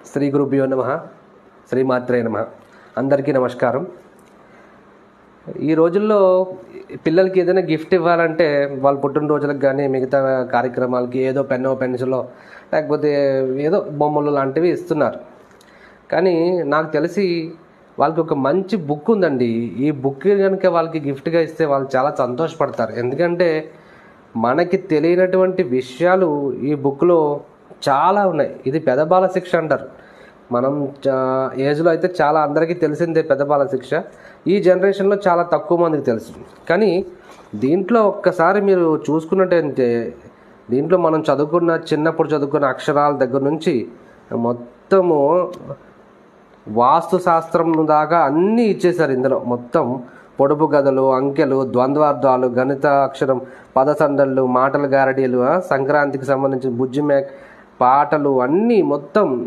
శ్రీ గురుభ్యో నమః, శ్రీమాత్రే నమః. అందరికీ నమస్కారం. ఈ రోజుల్లో పిల్లలకి ఏదైనా గిఫ్ట్ ఇవ్వాలంటే వాళ్ళ పుట్టినరోజులకు కానీ మిగతా కార్యక్రమాలకి ఏదో పెన్నో పెన్సిలో లేకపోతే ఏదో బొమ్మలు లాంటివి ఇస్తున్నారు. కానీ నాకు తెలిసి వాళ్ళకి ఒక మంచి బుక్ ఉందండి. ఈ బుక్ కనుక వాళ్ళకి గిఫ్ట్గా ఇస్తే వాళ్ళు చాలా సంతోషపడతారు. ఎందుకంటే మనకి తెలియనటువంటి విషయాలు ఈ బుక్లో చాలా ఉన్నాయి. ఇది పెదబాల శిక్ష అంటారు. మనం ఏజ్లో అయితే చాలా అందరికీ తెలిసిందే పెదబాల శిక్ష. ఈ జనరేషన్లో చాలా తక్కువ మందికి తెలుసు. కానీ దీంట్లో ఒక్కసారి మీరు చూసుకున్నట్టయితే దీంట్లో మనం చిన్నప్పుడు చదువుకున్న అక్షరాల దగ్గర నుంచి మొత్తము వాస్తు శాస్త్రం దాకా అన్నీ ఇచ్చేశారు. ఇందులో మొత్తం పొడుపు గదలు, అంకెలు, ద్వంద్వార్థాలు, గణిత అక్షరం, పదసండళ్ళు, మాటల గారడీలు, సంక్రాంతికి సంబంధించిన బుజ్జి మేక్ పాటలు అన్నీ మొత్తం